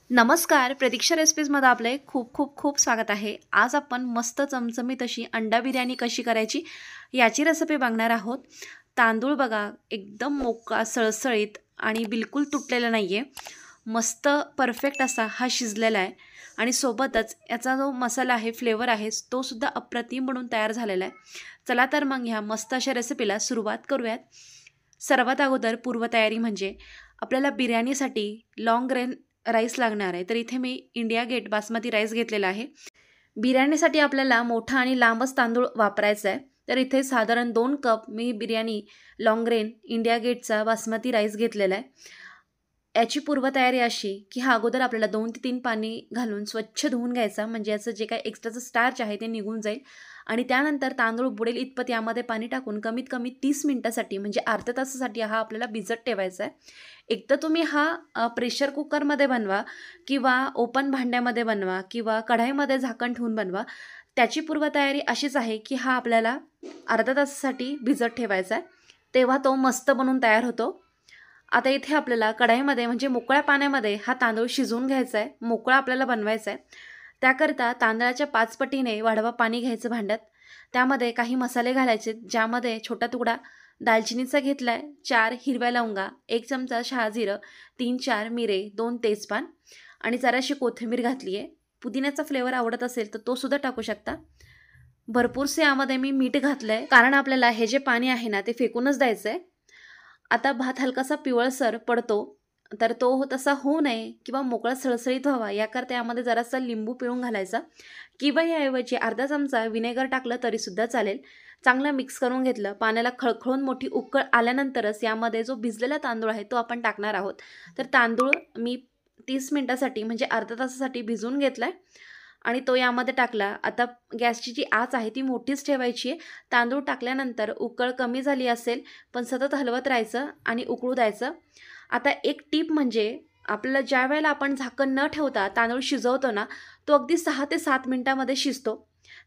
नमस्कार, प्रतीक्षा रेसिपीजमध्ये आपले खूप खूप खूप स्वागत आहे। आज आपण मस्त चमचमीत अशी अंडा बिर्याणी कशी करायची याची रेसिपी बघणार आहोत। तांदूळ बघा एकदम मोकळा सळसळीत आणि बिलकुल तुटलेला नाहीये, मस्त परफेक्ट असा हा शिजलेला आहे आणि सोबतच याचा जो मसाला आहे, फ्लेवर आहे, तो सुद्धा अप्रतिम बनून तयार झालेला आहे। चला तर मग ह्या मस्त अशा रेसिपीला सुरुवात करूयात। सर्वात अगोदर पूर्वतयारी म्हणजे आपल्याला बिर्याणीसाठी लॉंग ग्रेन राईस लागणार आहे। तर इथे मी इंडिया गेट बासमती राईस घेतलेला आहे। बिर्याणीसाठी आपल्याला मोठा आणि लांबच तांदूळ वापरायचा आहे। तर इथे साधारण 2 कप मी बिर्याणी लॉंग ग्रेन इंडिया गेटचा बासमती राईस घेतलेला आहे। याची पूर्वतयारी अशी की हा अगोदर आपल्याला 2 ते 3 पाणी घालून स्वच्छ धुवून घ्यायचा, म्हणजे याचं जे काही एक्स्ट्राचं स्टार्च आहे ते निघून जाईल। आणि त्यानंतर तांदूळ बुडेल इतपत यामध्ये पाणी टाकून कमीत कमी 30 मिनिटासाठी म्हणजे अर्ध्या तासासाठी हा आपल्याला भिजत ठेवायचा आहे। एक तर तुम्ही हा प्रेशर कुकरमध्ये बनवा किंवा ओपन भांड्यामध्ये बनवा किंवा कढाईमध्ये झाकण ठेवून बनवा। त्याची पूर्वतयारी अशीच आहे की हा आपल्याला अर्ध्या तासासाठी भिजत ठेवायचा आहे, तेव्हा तो मस्त बनून तयार होतो। आता इथे आपल्याला कढाईमध्ये म्हणजे मोकळ्या पाण्यामध्ये हा तांदूळ शिजवून घ्यायचा आहे, मोकळा आपल्याला बनवायचा आहे। त्याकरता तांदळाच्या 5 पटीने वाढवा पाणी घ्यायचं भांड्यात। त्यामध्ये काही मसाले घालायचे, ज्यामध्ये छोटा तुकडा दालचिनीचा घेतलाय, 4 हिरव्या लवंगा, 1 चमचा शहाजिरं, 3-4 मिरे, 2 तेजपान आणि जराशी कोथिंबीर घातली आहे। पुदिन्याचा फ्लेवर आवडत असेल तर तो सुद्धा टाकू शकता। भरपूरसे यामध्ये मी मीठ घातलंय, कारण आपल्याला हे जे पाणी आहे ना ते फेकूनच द्यायचंय। आता भात हलकासा पिवळसर पडतो, तर तो तसा होऊ नये किंवा मोकळा सळसळीत व्हावा याकरता यामध्ये जरासा लिंबू पिळून घालायचा किंवा याऐवजी अर्धा चमचा विनेगर टाकलं तरीसुद्धा चालेल। चांगलं मिक्स करून घेतलं। पाण्याला खळखळून मोठी उकळ आल्यानंतरच यामध्ये जो भिजलेला तांदूळ आहे तो आपण टाकणार आहोत। तर तांदूळ मी 30 मिनिटासाठी म्हणजे अर्ध्या तासासाठी भिजवून घेतलाय आणि तो यामध्ये टाकला। आता गॅसची जी आच आहे ती मोठीच ठेवायची आहे। तांदूळ टाकल्यानंतर उकळ कमी झाली असेल पण सतत हलवत राहायचं आणि उकळू द्यायचं। आता एक टिप म्हणजे आपल्याला ज्या वेळेला आपण झाकण न ठेवता तांदूळ शिजवतो ना, तो अगदी 6 ते 7 मिनिटांमध्ये शिजतो।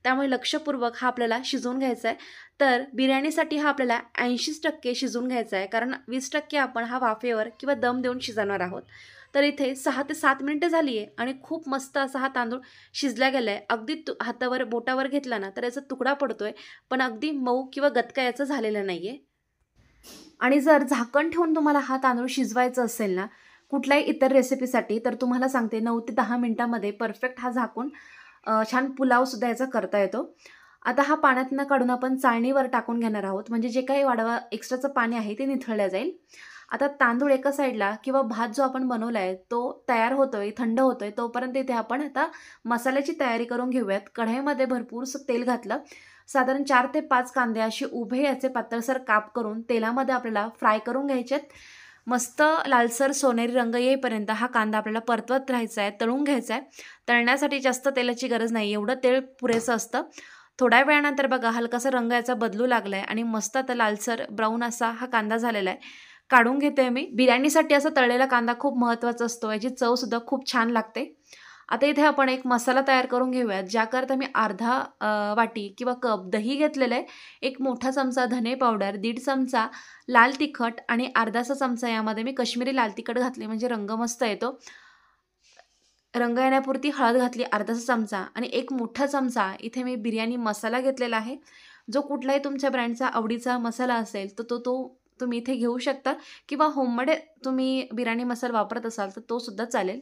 त्यामुळे लक्षपूर्वक हा आपल्याला शिजवून घ्यायचा आहे। तर बिर्याणीसाठी हा आपल्याला 80% शिजवून घ्यायचा आहे, कारण 20% आपण हा वाफेवर किंवा दम देऊन शिजवणार आहोत। तर इथे 6 ते 7 मिनिटं झाली आहे आणि खूप मस्त असा हा तांदूळ शिजला गेला आहे। अगदी हातावर बोटावर घेतला ना तर याचा तुकडा पडतोय, पण अगदी मऊ किंवा गटका याचं झालेलं नाही आहे। आणि जर झाकण ठेवून तुम्हाला हा तांदूळ शिजवायचा असेल ना कुठल्याही इतर रेसिपीसाठी, तर तुम्हाला सांगते 9 ते 10 मिनिटांमध्ये परफेक्ट हा झाकून छान पुलावसुद्धा याचा करता येतो। आता हा पाण्यातनं काढून आपण चाळणीवर टाकून घेणार आहोत, म्हणजे जे काही वाढवा एक्स्ट्राचं पाणी आहे ते निथळलं जाईल। आता तांदूळ एका साईडला किंवा भात जो आपण बनवला आहे तो तयार होतोय, थंड होतोय, तोपर्यंत इथे आपण आता मसाल्याची तयारी करून घेऊयात। कढईमध्ये भरपूरसं तेल घातलं, साधारण 4 ते 5 कांदे असे उभे याचे पातळसर काप करून तेलामध्ये आपल्याला फ्राय करून घ्यायचेत। मस्त लालसर सोनेरी रंग येईपर्यंत हा कांदा आपल्याला परतवत राहायचा आहे, तळून घ्यायचा आहे। तळण्यासाठी जास्त तेलाची गरज नाही, एवढं तेल पुरेसं असतं। थोड्या वेळानंतर बघा हलकासा रंग याचा बदलू लागलाय आणि मस्त आता लालसर ब्राऊन असा हा कांदा झालेला आहे। काढून घेते मी। बिर्याणीसाठी असा तळलेला कांदा खूप महत्त्वाचा असतो, याची चवसुद्धा खूप छान लागते। आता इथे आपण एक मसाला तयार करून घेऊयात, ज्याकरता मी अर्धा वाटी किंवा कप दही घेतलेलं आहे, 1 मोठा चमचा धने पावडर, 1.5 चमचा लाल तिखट आणि अर्धासा चमचा यामध्ये मी कश्मीरी लाल तिखट घातले, म्हणजे रंग मस्त येतो। रंग येण्यापुरती हळद घातली अर्धासा चमचा आणि 1 मोठा चमचा इथे मी बिर्याणी मसाला घेतलेला आहे। जो कुठलाही तुमच्या ब्रँडचा आवडीचा मसाला असेल तर तो तुम्ही इथे घेऊ शकता किंवा होममेड तुम्ही बिर्याणी मसाला वापरत असाल तर तो सुद्धा चालेल।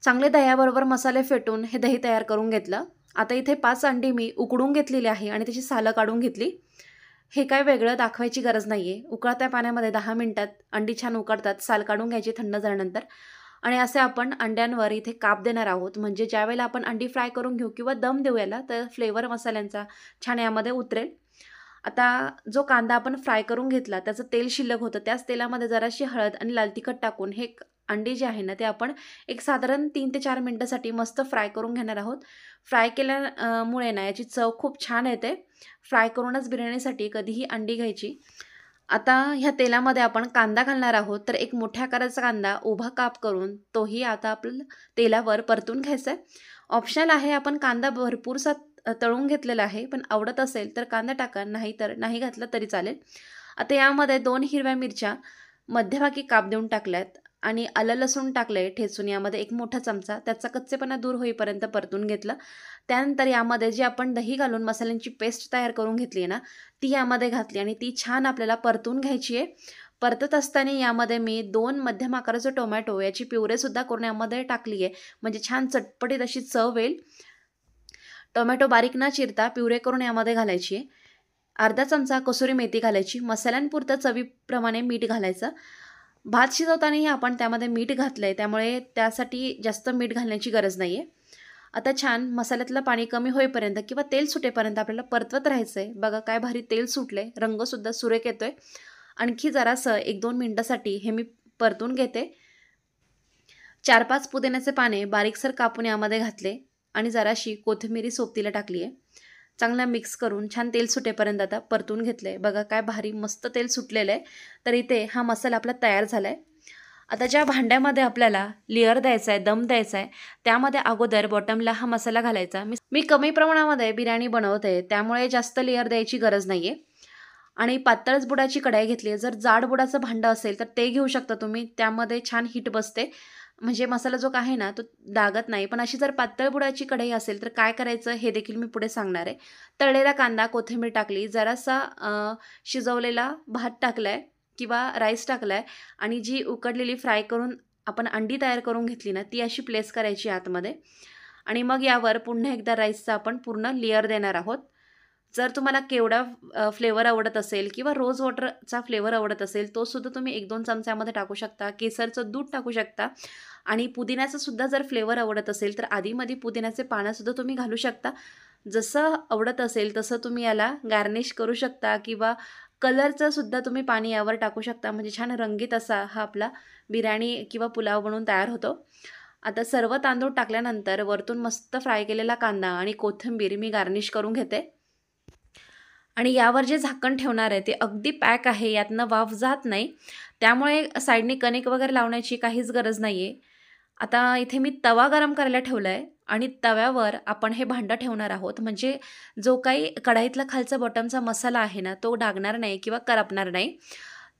चांगले दह्याबरोबर मसाले फेटून हे दही तयार करून घेतलं। आता इथे 5 अंडी मी उकडून घेतलेली आहे आणि त्याची सालं काढून घेतली। हे काय वेगळं दाखवायची गरज नाही आहे। उकळत्या पाण्यामध्ये 10 मिनिटात अंडी छान उकडतात, साल काढून घ्यायची थंड झाल्यानंतर। आणि असे आपण अंड्यांवर इथे काप देणार आहोत, म्हणजे ज्यावेळेला आपण अंडी फ्राय करून घेऊ किंवा दम देऊ याला, तर फ्लेवर मसाल्यांचा छान यामध्ये उतरेल। आता जो कांदा आपण फ्राय करून घेतला त्याचं तेल शिल्लक होतं, त्याच तेलामध्ये जराशी हळद आणि लाल तिखट टाकून हे अंडी जे आहे ना ते आपण एक साधारण 3 ते 4 मिनिटासाठी मस्त फ्राय करून घेणार आहोत। फ्राय केल्यामुळे ना याची चव खूप छान येते। फ्राय करूनच बिर्याणीसाठी कधीही अंडी घ्यायची। आता ह्या तेलामध्ये आपण कांदा घालणार आहोत, तर एक मोठ्या आकाराचा कांदा उभा काप करून तोही आता आपल्याला तेलावर परतून घ्यायचा आहे। ऑप्शनल आहे, आपण कांदा भरपूरसा तळून घेतलेला आहे, पण आवडत असेल तर कांदा टाका, नाही तर नाही घातला तरी चालेल। आता यामध्ये 2 हिरव्या मिरच्या मध्यभागी काप देऊन टाकल्यात आणि आलं लसूण टाकले ठेचून यामध्ये 1 मोठा चमचा. त्याचा कच्चेपणा दूर होईपर्यंत परतून घेतलं. त्यानंतर यामध्ये जी आपण दही घालून मसाल्यांची पेस्ट तयार करून घेतली आहे ना, ती यामध्ये घातली आणि ती छान आपल्याला परतून घ्यायची आहे. परतत असताना यामध्ये मी 2 मध्यम आकाराचे टोमॅटो याची प्युरेसुद्धा करून यामध्ये टाकली आहे, म्हणजे छान चटपटीत अशी चव येईल. टोमॅटो बारीक न चिरता प्युरे करून यामध्ये घालायची आहे. अर्धा चमचा कसुरी मेथी घालायची. मसाल्यांपुरतं चवीप्रमाणे मीठ घालायचं. भात शिजवतानाही आपण त्यामध्ये मीठ घातलं आहे, त्यामुळे त्यासाठी जास्त मीठ घालण्याची गरज नाही आहे. आता छान मसाल्यातलं पाणी कमी होईपर्यंत किंवा तेल सुटेपर्यंत आपल्याला परतवत राहायचं आहे. बघा काय भारी तेल सुटले, रंगसुद्धा सुरेख येतो आहे. आणखी जरासं 1-2 मिनटासाठी हे मी परतून घेते. 4-5 पुदिन्याचे पाने बारीकसर कापून यामध्ये घातले आणि जराशी कोथिंबीर सोबतीला टाकली आहे. चांगला मिक्स करून छान तेल सुटेपर्यंत आता परतून घेतलं आहे. बघा काय भारी मस्त तेल सुटलेलं आहे. तर इथे हा मसाला आपला तयार झाला आहे. आता ज्या भांड्यामध्ये आपल्याला लेअर द्यायचा आहे, दम द्यायचा आहे, त्यामध्ये अगोदर बॉटमला हा मसाला घालायचा. मी कमी प्रमाणामध्ये बिर्याणी बनवते, त्यामुळे जास्त लेअर द्यायची गरज नाही आहे. आणि पातळच बुडाची कढाई घेतली आहे. जर जाड बुडाचं भांडं असेल तर ते घेऊ शकता तुम्ही. त्यामध्ये छान हीट बसते, म्हणजे मसाला जो आहे ना तो दागत नाही. पण अशी जर पातळ बुडाची कढई असेल तर काय करायचं हे देखील मी पुढे सांगणार आहे. तळलेला कांदा, कोथिंबीर टाकली, जरासा शिजवलेला भात टाकलाय किंवा राईस टाकलाय आणि जी उकडलेली फ्राय करून आपण अंडी तयार करून घेतली ना, ती अशी प्लेस करायची आतमध्ये आणि मग यावर पुन्हा एकदा राईसचा आपण पूर्ण लेअर देणार आहोत. जर तुम्हाला केवडा फ्लेवर आवडत असेल किंवा रोज वॉटरचा फ्लेवर आवडत असेल, तो सुद्धा तुम्ही 1-2 चमच्यामध्ये टाकू शकता. केसरचं दूध टाकू शकता आणि पुदिन्याचं सुद्धा जर फ्लेवर आवडत असेल तर आधीमध्ये पुदिन्याचे पानंसुद्धा तुम्ही घालू शकता. जसं आवडत असेल तसं तुम्ही याला गार्निश करू शकता किंवा कलरचं सुद्धा तुम्ही पाणी यावर टाकू शकता. म्हणजे छान रंगीत असा हा आपला बिर्याणी किंवा पुलाव बनवून तयार होतो. आता सर्व तांदूळ टाकल्यानंतर वरतून मस्त फ्राय केलेला कांदा आणि कोथिंबीर मी गार्निश करून घेते आणि यावर जे झाकण ठेवणार आहे ते अगदी पॅक आहे, यातनं वाफ जात नाही. त्यामुळे साईडने कणिक वगैरे लावण्याची काहीच गरज नाही आहे. आता इथे मी तवा गरम करायला ठेवला आहे आणि तव्यावर आपण हे भांडं ठेवणार आहोत. म्हणजे जो काही कढाईतला खालचा बॉटमचा मसाला आहे ना, तो डागणार नाही किंवा करपणार नाही.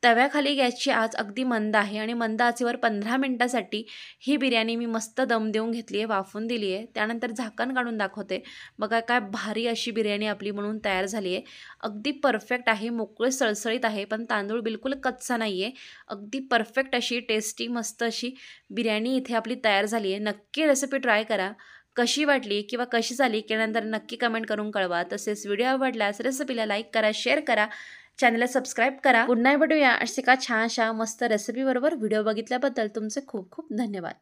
तव्याखाली गॅसची आच अगदी मंद आहे आणि मंद आचेवर 15 मिनिटासाठी ही बिर्याणी मी मस्त दम देऊन घेतली आहे, वाफवून दिली आहे. त्यानंतर झाकण काढून दाखवते. बघा काय भारी अशी बिर्याणी आपली म्हणून तयार झाली आहे. अगदी परफेक्ट आहे, मोकळे सळसळीत आहे, पण तांदूळ बिलकुल कच्चा नाही आहे. अगदी परफेक्ट अशी टेस्टी मस्त अशी बिर्याणी इथे आपली तयार झाली आहे. नक्की रेसिपी ट्राय करा. कशी वाटली किंवा कशी झाली केल्यानंतर नक्की कमेंट करून कळवा. तसेच व्हिडिओ आवडल्यास रेसिपीला लाईक करा, शेअर करा, चॅनलला सबस्क्राईब करा. पुन्हा भेटूया अशा छानशा मस्त रेसिपीबरोबर. व्हिडिओ बघितल्याबद्दल तुमचे खूप खूप धन्यवाद.